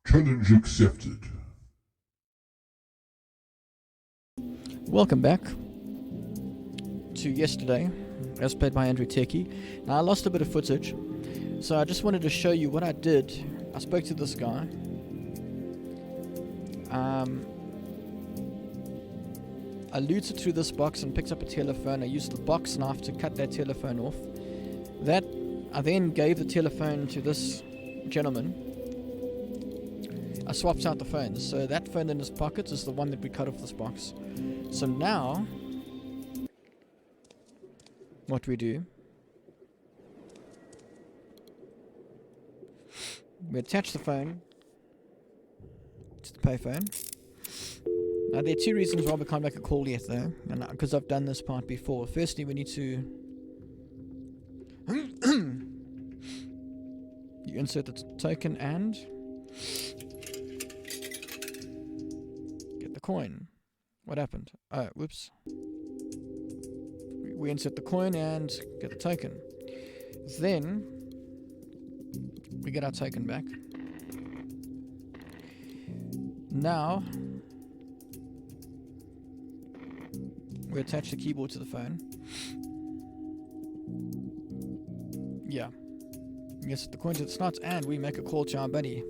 Challenge accepted. Welcome back to yesterday, as played by Andrew Techie. Now I lost a bit of footage, so I just wanted to show you what I did. I spoke to this guy. I looted through this box and picked up a telephone. I used the box knife to cut that telephone off. I then gave the telephone to this gentleman. I swapped out the phones, so that phone in his pocket is the one that we cut off this box. So now, what we do, we attach the phone to the payphone. Now there are two reasons why we can't make a call yet though, and because I've done this part before. Firstly, we need to you insert the token and get the coin. What happened? Oh, whoops. We insert the coin and get the token. Then we get our token back. Now we attach the keyboard to the phone. Yeah. Yes, the coin to the snots, and we make a call to our buddy.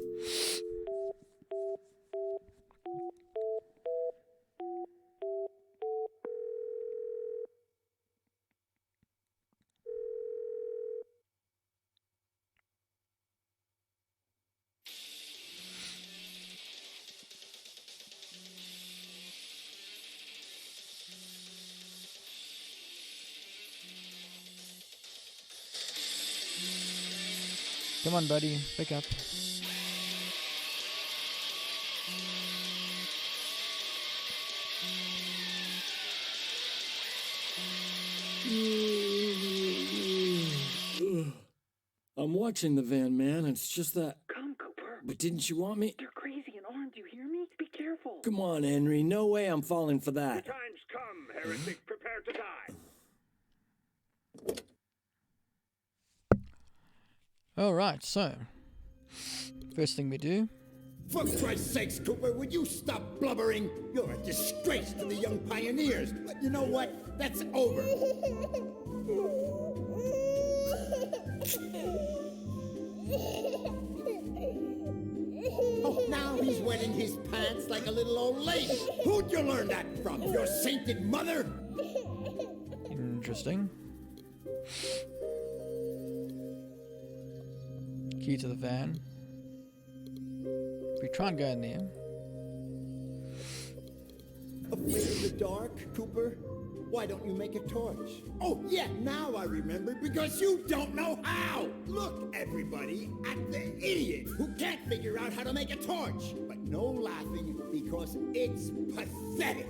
Come on, buddy, pick up. I'm watching the van, man. It's just that. Come, Cooper. But didn't you want me? They're crazy and armed. You hear me? Be careful. Come on, Henry. No way I'm falling for that. The time's come, heretic. Prepare to die. Alright, so first thing we do. For Christ's sakes, Cooper, would you stop blubbering? You're a disgrace to the young pioneers. But you know what? That's over. Oh, now he's wetting his pants like a little old lady. Who'd you learn that from? Your sainted mother? Interesting. Key to the van. We try and go in there. Afraid of the dark, Cooper? Why don't you make a torch? Oh, yeah, now I remember, because you don't know how! Look, everybody, at the idiot who can't figure out how to make a torch. But no laughing, because it's pathetic.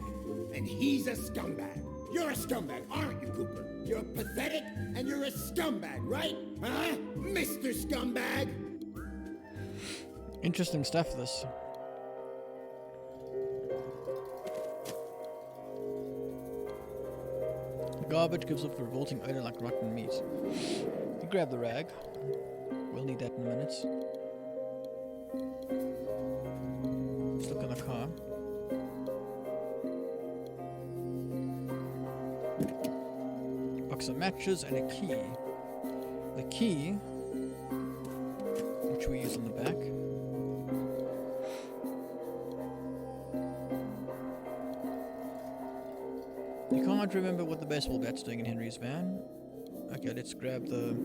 And he's a scumbag. You're a scumbag, aren't you, Cooper? You're pathetic, and you're a scumbag, right? Huh? Mr. Scumbag? Interesting stuff, this. The garbage gives off a revolting odor like rotten meat. You grab the rag. We'll need that in a minute. Let's look in the car. Box of matches and a key. The key, which we use on the back. You can't remember what the baseball bat's doing in Henry's van. Okay, let's grab the...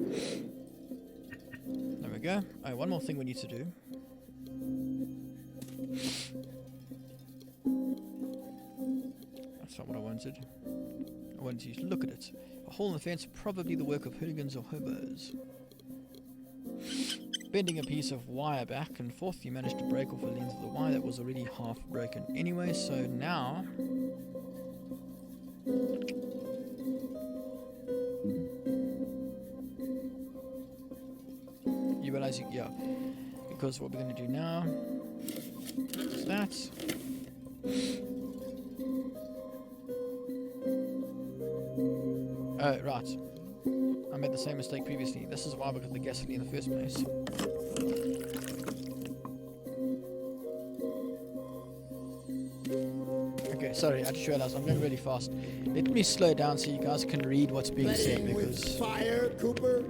There we go. Oh, one more thing we need to do. That's not what I wanted. I wanted you to look at it. A hole in the fence, probably the work of hooligans or hobos. Bending a piece of wire back and forth, you managed to break off a length of the wire that was already half broken anyway, so now... You realize yeah, because what we're going to do now is that. Oh, right. I made the same mistake previously. This is why we got the gasoline in the first place. Sorry, I just realized I'm going really fast. Let me slow down so you guys can read what's being said, Playing with because fire, Cooper?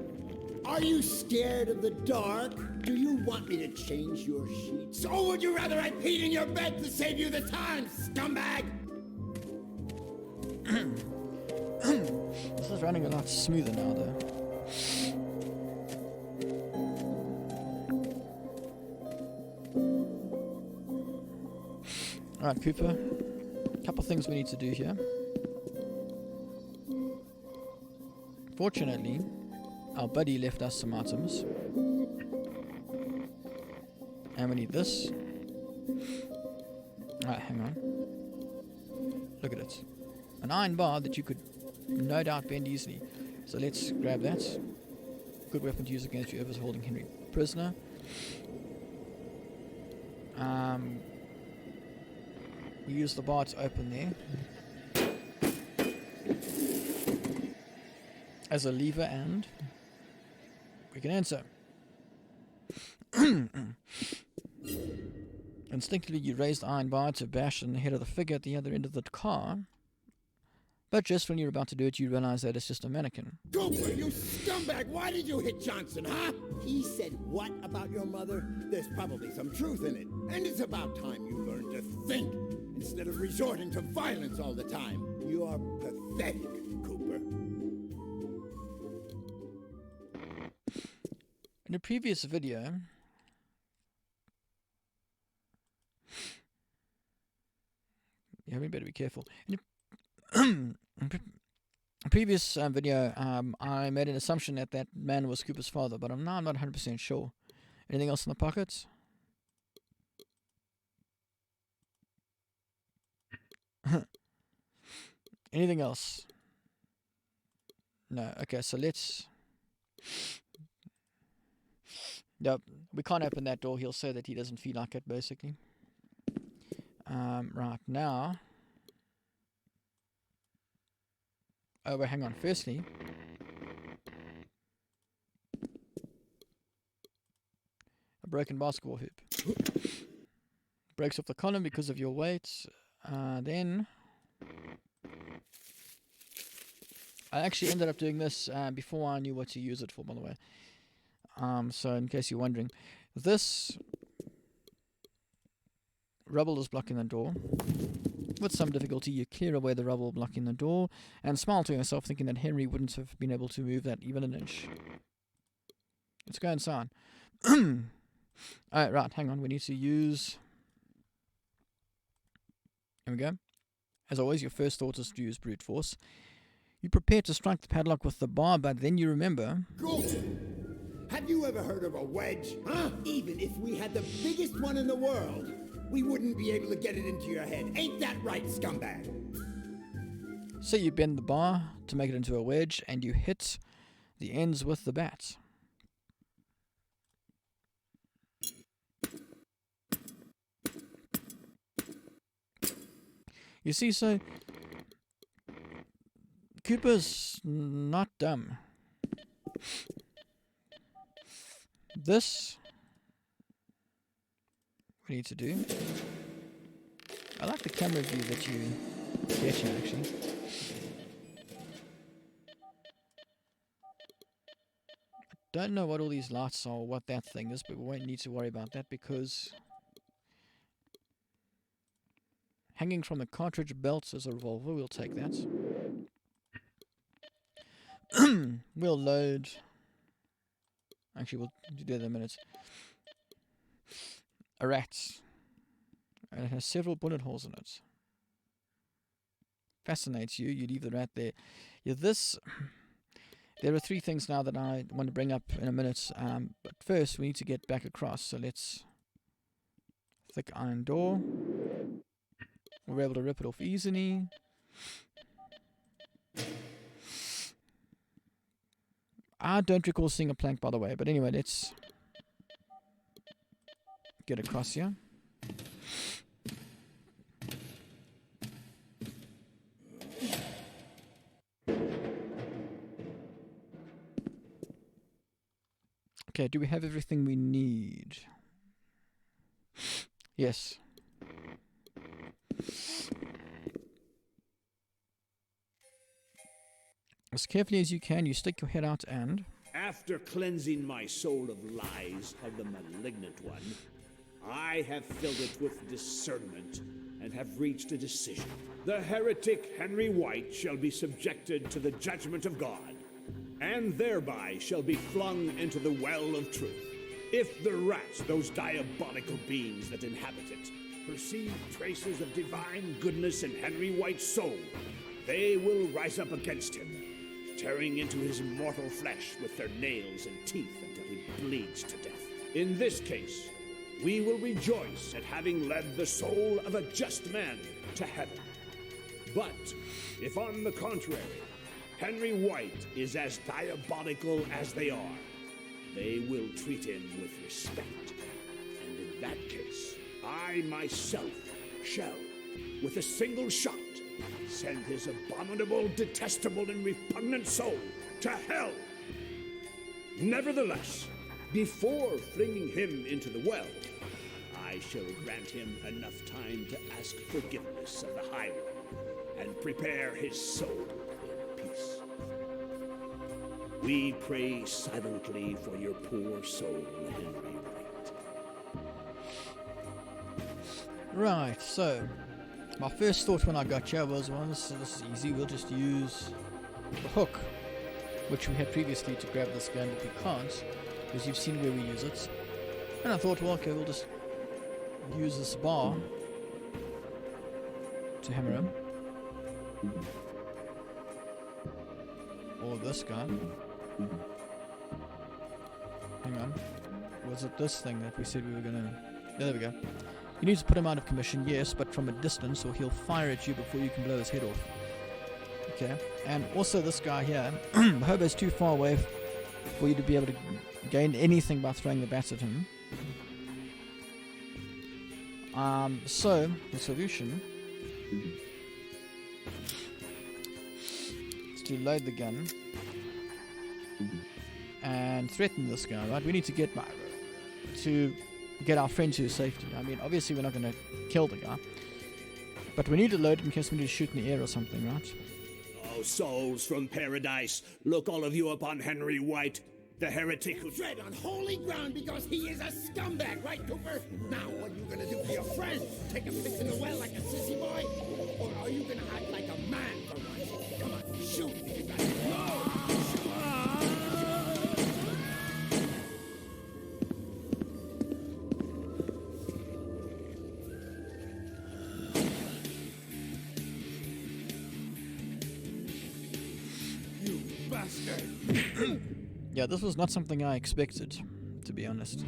Are you scared of the dark? Do you want me to change your sheets? Or would you rather I peed in your bed to save you the time, scumbag? this is running a lot smoother now, though. Alright, Cooper. Couple things we need to do here. Fortunately, our buddy left us some items. And we need this. Alright, hang on. Look at it. An iron bar that you could no doubt bend easily. So let's grab that. Good weapon to use against whoever's holding Henry prisoner. We use the bar to open there as a lever, and we can enter. Instinctively, you raise the iron bar to bash on the head of the figure at the other end of the car. But just when you're about to do it, you realize that it's just a mannequin. Cooper, you scumbag! Why did you hit Johnson, huh? He said what about your mother? There's probably some truth in it. And it's about time you learned to think instead of resorting to violence all the time. You are pathetic, Cooper. In a previous video, yeah, we better be careful. In a previous video, I made an assumption that that man was Cooper's father, but I'm not 100% sure. Anything else in the pockets? Anything else? No. Okay, so let's... Yep, we can't open that door. He'll say that he doesn't feel like it, basically. Right, now... Oh, wait, hang on. Firstly... a broken basketball hoop. Breaks off the column because of your weight. Then... I actually ended up doing this before I knew what to use it for, by the way. So in case you're wondering, this rubble is blocking the door. With some difficulty, you clear away the rubble blocking the door and smile to yourself, thinking that Henry wouldn't have been able to move that even an inch. Let's go inside. Alright, right, hang on. We need to use... Here we go. As always, your first thought is to use brute force. You prepare to strike the padlock with the bar, but then you remember... Go! Have you ever heard of a wedge? Huh? Even if we had the biggest one in the world, we wouldn't be able to get it into your head. Ain't that right, scumbag? So you bend the bar to make it into a wedge, and you hit the ends with the bat. You see, so... Cooper's not dumb. This we need to do. I like the camera view that you get here, actually. I don't know what all these lights are or what that thing is, but we won't need to worry about that because hanging from the cartridge belt is a revolver. We'll take that. We'll load... Actually, we'll do that in a minute. A rat. And it has several bullet holes in it. Fascinates you. You leave the rat there. Yeah, this... There are three things now that I want to bring up in a minute. But first, we need to get back across. So let's... Thick iron door. We're able to rip it off easily. I don't recall seeing a plank, by the way, but anyway, let's get across here. Okay, do we have everything we need? Yes. as carefully as you can, you stick your head out and... After cleansing my soul of lies of the malignant one, I have filled it with discernment and have reached a decision. The heretic Henry White shall be subjected to the judgment of God, and thereby shall be flung into the well of truth. If the rats, those diabolical beings that inhabit it, perceive traces of divine goodness in Henry White's soul, they will rise up against him, tearing into his mortal flesh with their nails and teeth until he bleeds to death. In this case, we will rejoice at having led the soul of a just man to heaven. But if, on the contrary, Henry White is as diabolical as they are, they will treat him with respect. And in that case, I myself shall, with a single shot, send his abominable, detestable, and repugnant soul to hell. Nevertheless, before flinging him into the well, I shall grant him enough time to ask forgiveness of the High One and prepare his soul in peace. We pray silently for your poor soul, Henry White. Right, so... my first thought when I got here was, well, this is easy, we'll just use the hook, which we had previously to grab this gun, but we can't, because you've seen where we use it. And I thought, well, okay, we'll just use this bar to hammer him. Or this gun. Hang on. Was it this thing that we said we were gonna... yeah, there we go. You need to put him out of commission, yes, but from a distance, or he'll fire at you before you can blow his head off. Okay, and also this guy here, the hobo's too far away for you to be able to gain anything by throwing the bats at him. So, the solution is to load the gun and threaten this guy, right? We need to get our friend to safety. I mean, obviously we're not going to kill the guy, but we need to load it in case we need to shoot in the air or something, right? Oh, souls from paradise, look all of you upon Henry White, the heretic who... Tread on holy ground because he is a scumbag, right, Cooper? Now, what are you gonna do for your friend? Take a piss in the well like a sissy boy? Or are you gonna act like a man for once? Come on, shoot me, you guys. No! Yeah, this was not something I expected, to be honest.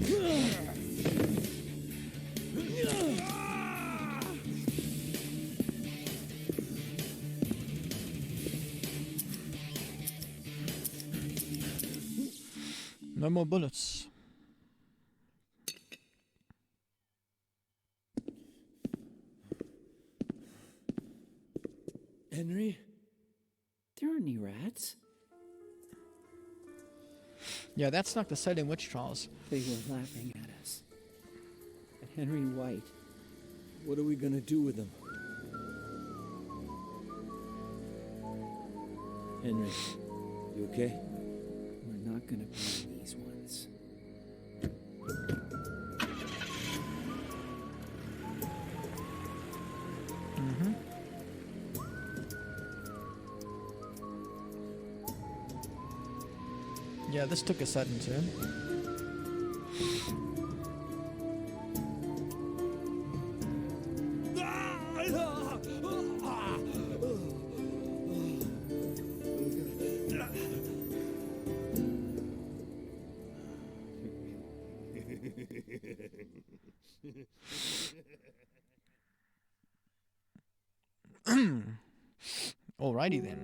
No more bullets. Henry? There aren't any rats. Yeah, that's like the Salem witch trials. They were laughing at us. At Henry White. What are we gonna do with him? Henry, you okay? We're not gonna blame these ones. Mm-hmm. Yeah, this took a sudden turn. Alrighty then.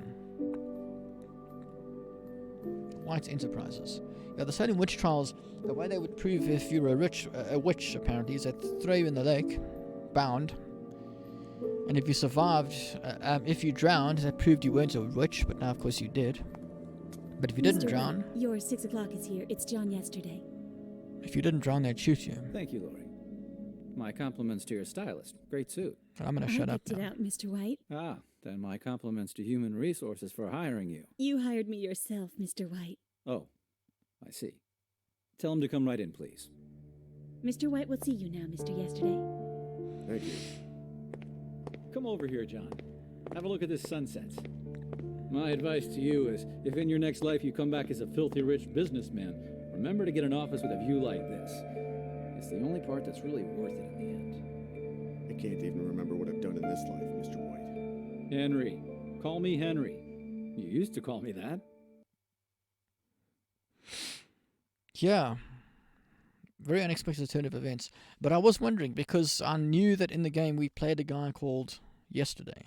White Enterprises. Yeah, the Salem witch trials, the way they would prove if you're a witch apparently is they'd throw you in the lake, bound, and if you survived, if you drowned, that proved you weren't a witch, but now of course you did. But if you didn't Mr. drown, White, your 6 o'clock is here. It's John yesterday. if you didn't drown, they'd shoot you. Thank you, Lori. My compliments to your stylist. Great suit. But I'm gonna I shut up picked it now. out, Mr. White. Ah, Then my compliments to Human Resources for hiring you. You hired me yourself, Mr. White. Oh, I see. Tell him to come right in, please. Mr. White will see you now, Mr. Yesterday. Thank you. Come over here, John. Have a look at this sunset. My advice to you is, if in your next life you come back as a filthy rich businessman, remember to get an office with a view like this. It's the only part that's really worth it in the end. I can't even remember what I've done in this life, Mr. White. Henry. Call me Henry. You used to call me that. Yeah. Very unexpected turn of events. But I was wondering, because I knew that in the game we played a guy called Yesterday.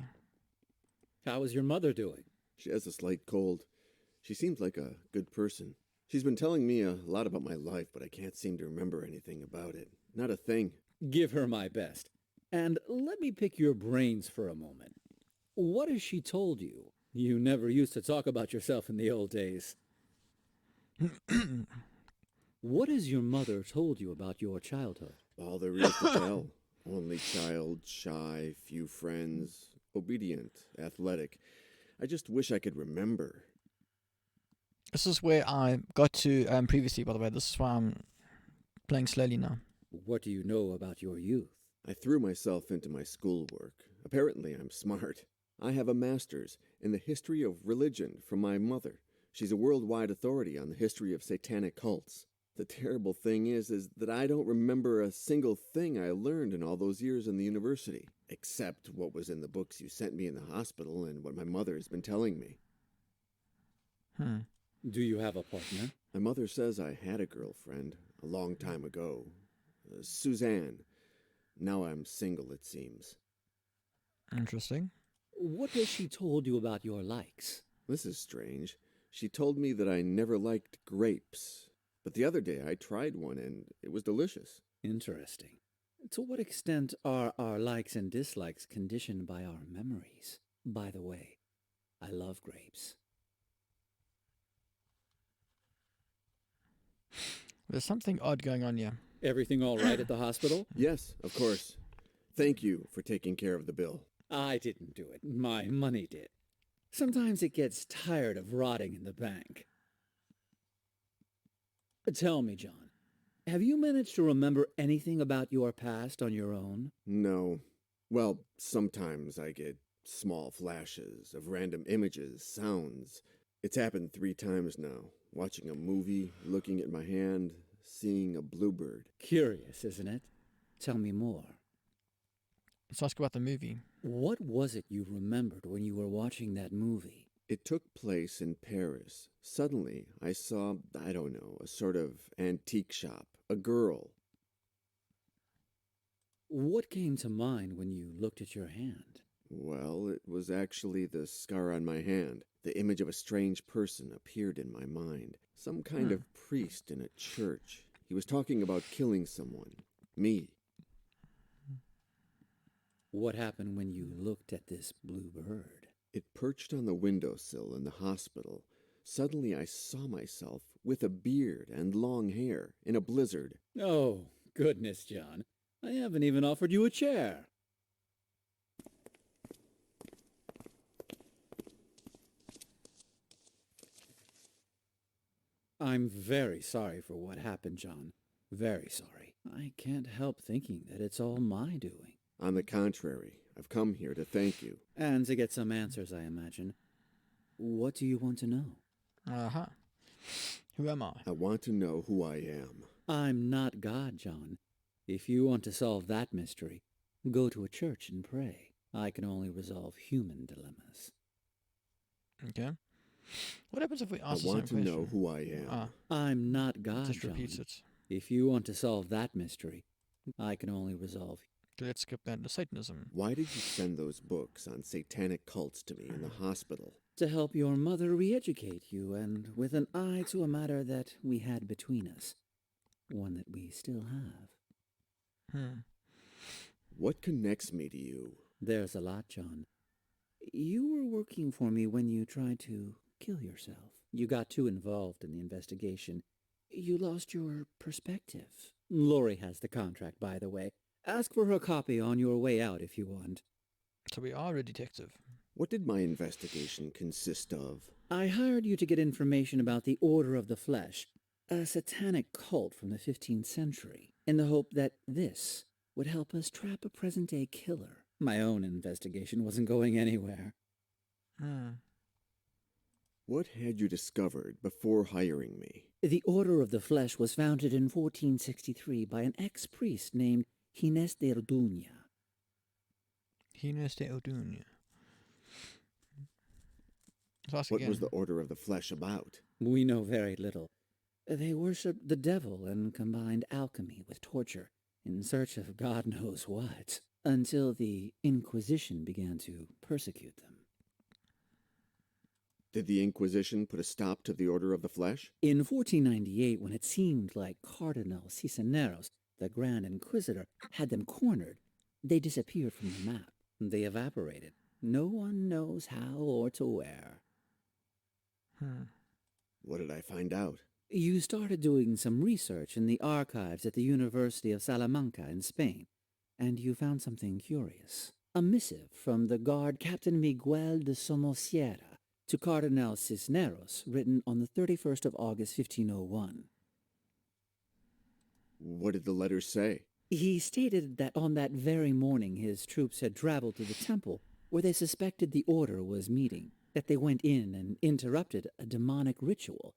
How is your mother doing? She has a slight cold. She seems like a good person. She's been telling me a lot about my life, but I can't seem to remember anything about it. Not a thing. Give her my best. And let me pick your brains for a moment. What has she told you? You never used to talk about yourself in the old days. What has your mother told you about your childhood? All there is to tell. Only child, shy, few friends, obedient, athletic. I just wish I could remember. This is where I got to previously, by the way. This is why I'm playing slowly now. What do you know about your youth? I threw myself into my schoolwork. Apparently I'm smart. I have a master's in the history of religion from my mother. She's a worldwide authority on the history of satanic cults. The terrible thing is that I don't remember a single thing I learned in all those years in the university, except what was in the books you sent me in the hospital and what my mother has been telling me. Do you have a partner? My mother says I had a girlfriend a long time ago. Suzanne. Now I'm single, it seems. Interesting. What has she told you about your likes? This is strange. She told me that I never liked grapes. But the other day I tried one and it was delicious. Interesting. To what extent are our likes and dislikes conditioned by our memories? By the way, I love grapes. There's something odd going on here. Everything all right at the hospital? Yes, of course. Thank you for taking care of the bill. I didn't do it. My money did. Sometimes it gets tired of rotting in the bank. Tell me, John, have you managed to remember anything about your past on your own? No. Well, sometimes I get small flashes of random images, sounds. It's happened 3 times now. Watching a movie, looking at my hand, seeing a bluebird. Curious, isn't it? Tell me more. Let's ask about the movie. What was it you remembered when you were watching that movie? It took place in Paris. Suddenly, I saw, I don't know, a sort of antique shop. A girl. What came to mind when you looked at your hand? Well, it was actually the scar on my hand. The image of a strange person appeared in my mind. Some kind of priest in a church. He was talking about killing someone. Me. What happened when you looked at this blue bird? It perched on the windowsill in the hospital. Suddenly I saw myself with a beard and long hair in a blizzard. Oh, goodness, John. I haven't even offered you a chair. I'm very sorry for what happened, John. Very sorry. I can't help thinking that it's all my doing. On the contrary, I've come here to thank you. And to get some answers, I imagine. What do you want to know? Uh-huh. Who am I? I want to know who I am. I'm not God, John. If you want to solve that mystery, go to a church and pray. I can only resolve human dilemmas. Okay. What happens if we I ask the want to same know question? who I am. I'm not God, Just John. repeats it. If you want to solve that mystery, I can only resolve. Let's skip that to Satanism. Why did you send those books on satanic cults to me in the hospital? To help your mother re-educate you, and with an eye to a matter that we had between us. One that we still have. What connects me to you? There's a lot, John. You were working for me when you tried to kill yourself. You got too involved in the investigation. You lost your perspective. Lori has the contract, by the way. Ask for her copy on your way out if you want. So we are a detective. What did my investigation consist of? I hired you to get information about the Order of the Flesh, a satanic cult from the 15th century, in the hope that this would help us trap a present-day killer. My own investigation wasn't going anywhere. What had you discovered before hiring me? The Order of the Flesh was founded in 1463 by an ex-priest named Gines de Orduña. Gines de Orduña. What was the Order of the Flesh about? We know very little. They worshipped the devil and combined alchemy with torture in search of God knows what, until the Inquisition began to persecute them. Did the Inquisition put a stop to the Order of the Flesh? In 1498, when it seemed like Cardinal Cisneros, the Grand Inquisitor, had them cornered, they disappeared from the map. They evaporated. No one knows how or to where. What did I find out? You started doing some research in the archives at the University of Salamanca in Spain, and you found something curious. A missive from the guard Captain Miguel de Somosierra to Cardinal Cisneros, written on the 31st of August, 1501. What did the letter say? He stated that on that very morning his troops had traveled to the temple where they suspected the order was meeting, that they went in and interrupted a demonic ritual,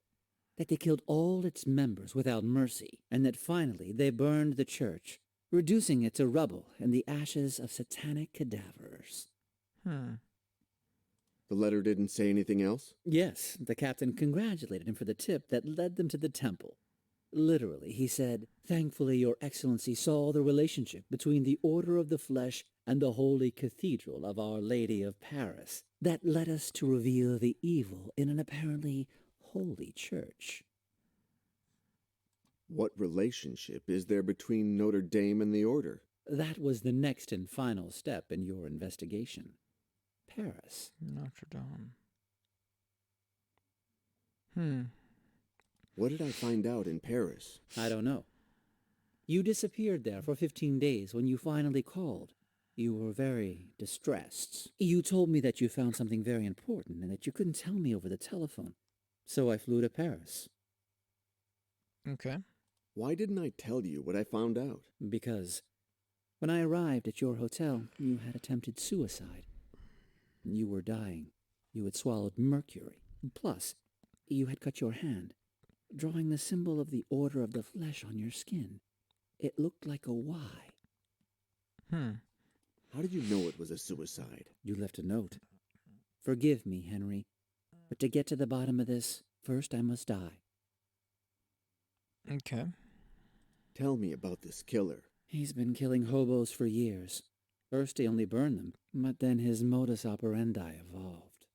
that they killed all its members without mercy, and that finally they burned the church, reducing it to rubble and the ashes of satanic cadavers. The letter didn't say anything else? Yes, the captain congratulated him for the tip that led them to the temple. Literally, he said, "Thankfully, Your Excellency saw the relationship between the Order of the Flesh and the Holy Cathedral of Our Lady of Paris. That led us to reveal the evil in an apparently holy church." What relationship is there between Notre Dame and the Order? That was the next and final step in your investigation. Paris. Notre Dame. What did I find out in Paris? I don't know. You disappeared there for 15 days. When you finally called, you were very distressed. You told me that you found something very important and that you couldn't tell me over the telephone. So I flew to Paris. Okay. Why didn't I tell you what I found out? Because when I arrived at your hotel, you had attempted suicide. You were dying. You had swallowed mercury. Plus, you had cut your hand, drawing the symbol of the Order of the Flesh on your skin. It looked like a Y. How did you know it was a suicide? You left a note. "Forgive me, Henry, but to get to the bottom of this, first I must die." Okay. Tell me about this killer. He's been killing hobos for years. First he only burned them, but then his modus operandi evolved.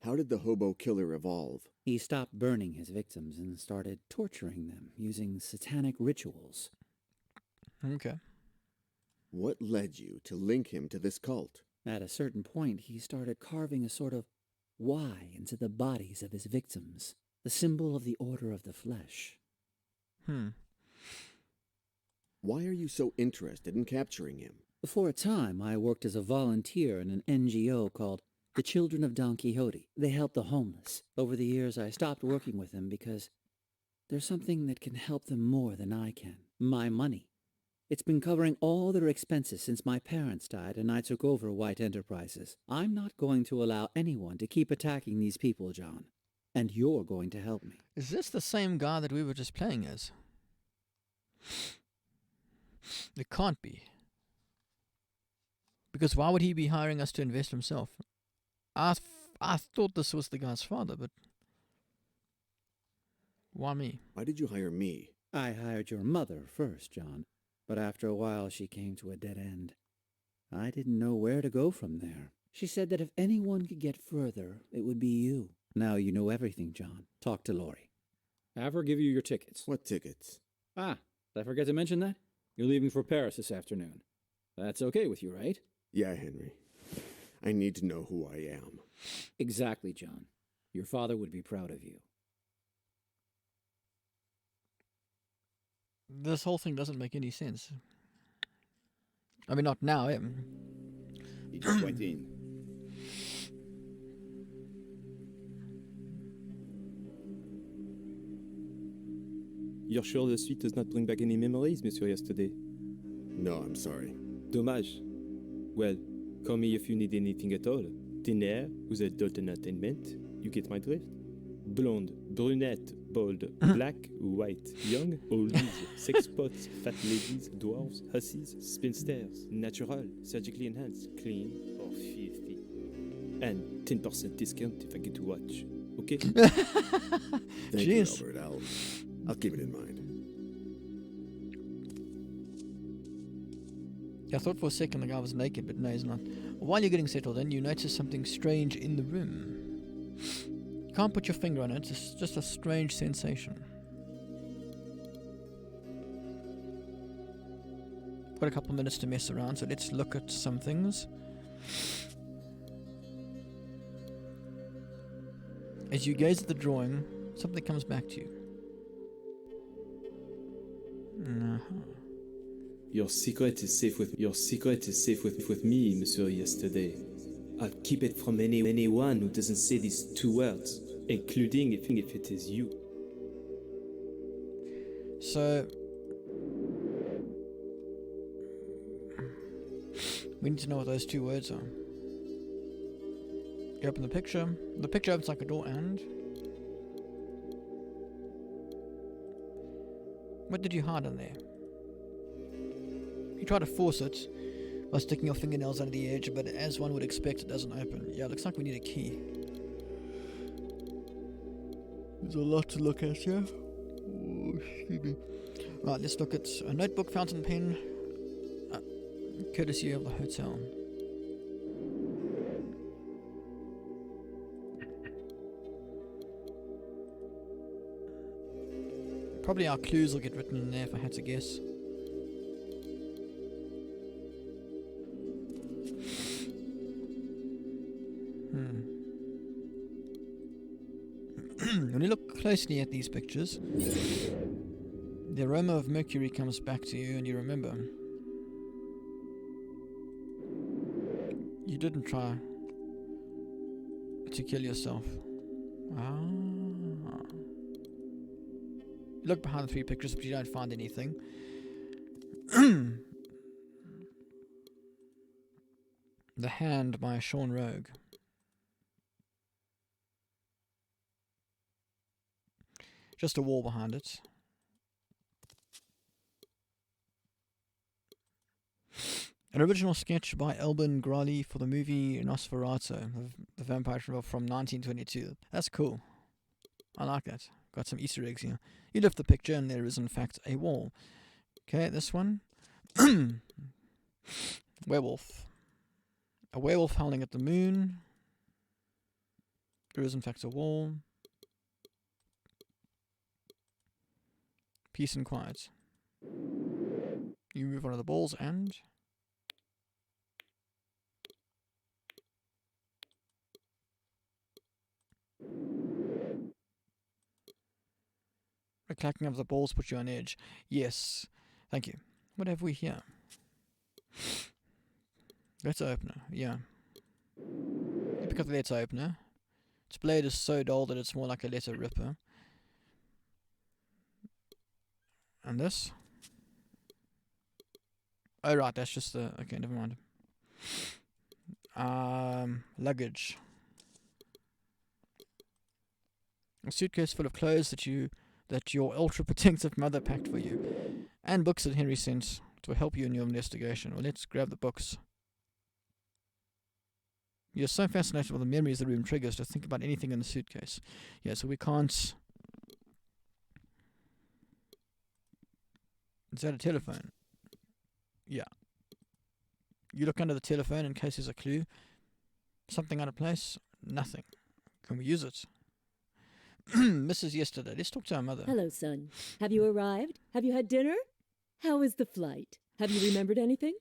How did the hobo killer evolve? He stopped burning his victims and started torturing them using satanic rituals. Okay. What led you to link him to this cult? At a certain point, he started carving a sort of Y into the bodies of his victims, the symbol of the Order of the Flesh. Why are you so interested in capturing him? For a time, I worked as a volunteer in an NGO called the Children of Don Quixote. They help the homeless. Over the years, I stopped working with them because there's something that can help them more than I can. My money. It's been covering all their expenses since my parents died and I took over White Enterprises. I'm not going to allow anyone to keep attacking these people, John. And you're going to help me. Is this the same guy that we were just playing as? It can't be. Because why would he be hiring us to invest himself? I thought this was the guy's father, but why me? Why did you hire me? I hired your mother first, John. But after a while, she came to a dead end. I didn't know where to go from there. She said that if anyone could get further, it would be you. Now you know everything, John. Talk to Lori. Have her give you your tickets. What tickets? Ah, did I forget to mention that? You're leaving for Paris this afternoon. That's okay with you, right? Yeah, Henry. I need to know who I am. Exactly, John. Your father would be proud of you. This whole thing doesn't make any sense. I mean, not now. He just went in. You're sure the suite does not bring back any memories, Monsieur Yesterday? No, I'm sorry. Dommage. Well, call me if you need anything at all. Dinner with adult entertainment. You get my drift? Blonde, brunette, bald, black, white, young, oldies, sex pots, fat ladies, dwarves, hussies, spinsters, natural, surgically enhanced, clean, or filthy. And 10% discount if I get to watch. Okay? Thank you, Jeez. Albert. I'll keep it in mind. I thought for a second the guy was naked, but no, he's not. While you're getting settled in, you notice something strange in the room. You can't put your finger on it, it's just a strange sensation. Got a couple minutes to mess around, so let's look at some things. As you gaze at the drawing, something comes back to you. Your secret is safe with me, Monsieur Yesterday. I'll keep it from anyone who doesn't say these two words, including if it is you. So we need to know what those two words are. You open the picture. The picture opens like a door, and what did you hide in there? You try to force it by sticking your fingernails under the edge, but as one would expect, it doesn't open. Yeah, it looks like we need a key. There's a lot to look at here. Oh, excuse me. Right, let's look at a notebook, fountain pen, courtesy of the hotel. Probably our clues will get written in there if I had to guess. When you look closely at these pictures, the aroma of mercury comes back to you and you remember. You didn't try to kill yourself. You look behind the three pictures but you don't find anything. The Hand by Sean Rogue. Just a wall behind it. An original sketch by Albin Grali for the movie Nosferatu, the vampire film from 1922. That's cool. I like that. Got some Easter eggs here. You lift the picture and there is in fact a wall. Okay, this one. Werewolf. A werewolf howling at the moon. There is in fact a wall. Peace and quiet. You move one of the balls and the clacking of the balls put you on edge. Yes. Thank you. What have we here? Letter opener. Yeah. You pick up the letter opener. Its blade is so dull that it's more like a letter ripper. And this? Oh right, that's just the... Okay, never mind. Luggage. A suitcase full of clothes that your ultra-protective mother packed for you. And books that Henry sent to help you in your investigation. Well, let's grab the books. You're so fascinated with the memories the room triggers to think about anything in the suitcase. Yeah, so we can't... Is that a telephone? Yeah. You look under the telephone in case there's a clue. Something out of place? Nothing. Can we use it? Mrs. Yesterday. Let's talk to our mother. Hello, son. Have you arrived? Have you had dinner? How was the flight? Have you remembered anything?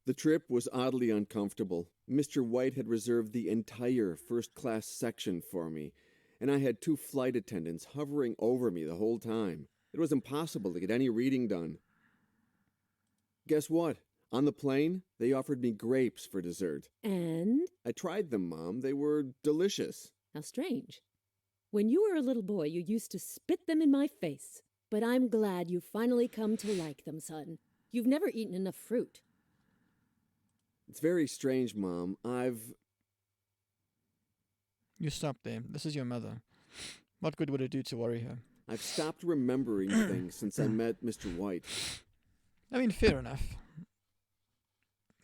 The trip was oddly uncomfortable. Mr. White had reserved the entire first-class section for me, and I had 2 flight attendants hovering over me the whole time. It was impossible to get any reading done. Guess what? On the plane, they offered me grapes for dessert. And? I tried them, Mom. They were delicious. How strange. When you were a little boy, you used to spit them in my face. But I'm glad you finally come to like them, son. You've never eaten enough fruit. It's very strange, Mom. You stop there. This is your mother. What good would it do to worry her? I've stopped remembering things since I met Mr. White. I mean, fair enough.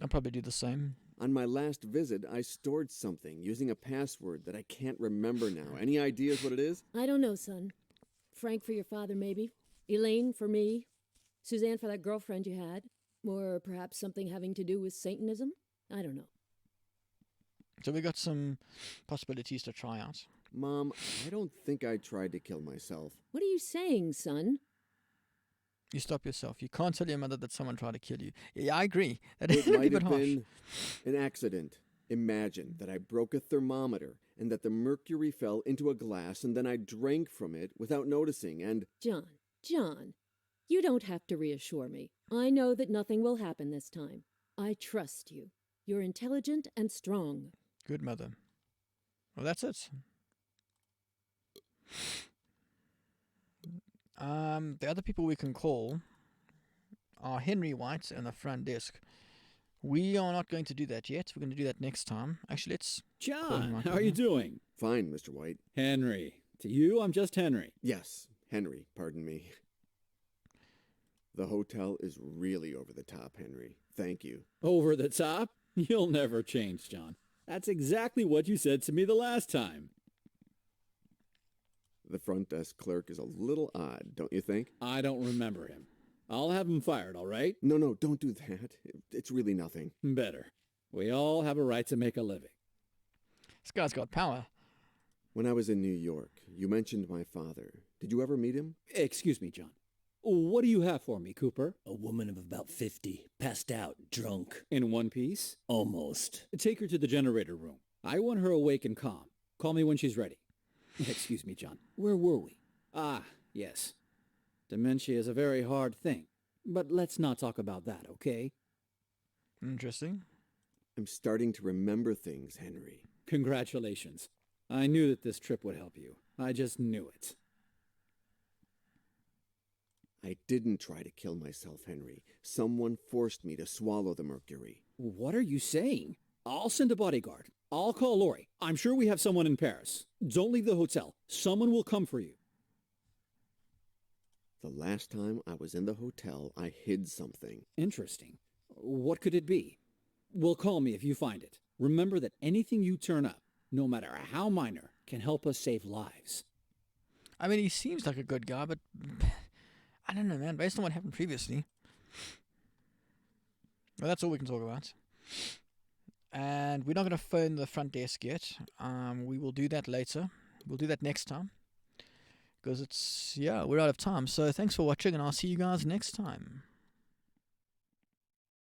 I'll probably do the same. On my last visit, I stored something using a password that I can't remember now. Any ideas what it is? I don't know, son. Frank for your father, maybe. Elaine for me. Suzanne for that girlfriend you had. Or perhaps something having to do with Satanism? I don't know. So we got some possibilities to try out. Mom, I don't think I tried to kill myself. What are you saying, son? You stop yourself. You can't tell your mother that someone tried to kill you. Yeah, I agree. That It would be might a bit have harsh. been an accident. Imagine that I broke a thermometer and that the mercury fell into a glass and then I drank from it without noticing and... John, you don't have to reassure me. I know that nothing will happen this time. I trust you. You're intelligent and strong. Good mother. Well, that's it. The other people we can call are Henry White and the front desk. We are not going to do that yet. We're going to do that next time. Actually, let's... John, how are you doing? Fine, Mr. White. Henry. To you, I'm just Henry. Yes, Henry, pardon me. The hotel is really over the top, Henry. Thank you. Over the top? You'll never change, John. That's exactly what you said to me the last time. The front desk clerk is a little odd, don't you think? I don't remember him. I'll have him fired, all right? No, don't do that. It's really nothing. Better. We all have a right to make a living. This guy's got power. When I was in New York, you mentioned my father. Did you ever meet him? Excuse me, John. What do you have for me, Cooper? A woman of about 50, passed out, drunk. In one piece? Almost. Take her to the generator room. I want her awake and calm. Call me when she's ready. Excuse me, John. Where were we? Ah, yes. Dementia is a very hard thing. But let's not talk about that, okay? Interesting. I'm starting to remember things, Henry. Congratulations. I knew that this trip would help you. I just knew it. I didn't try to kill myself, Henry. Someone forced me to swallow the mercury. What are you saying? I'll send a bodyguard. I'll call Lori. I'm sure we have someone in Paris. Don't leave the hotel. Someone will come for you. The last time I was in the hotel, I hid something. Interesting. What could it be? Well, call me if you find it. Remember that anything you turn up, no matter how minor, can help us save lives. I mean, he seems like a good guy, but I don't know, man. Based on what happened previously. Well, that's all we can talk about. And we're not going to phone the front desk yet. We will do that later. We'll do that next time. Because we're out of time. So thanks for watching, and I'll see you guys next time.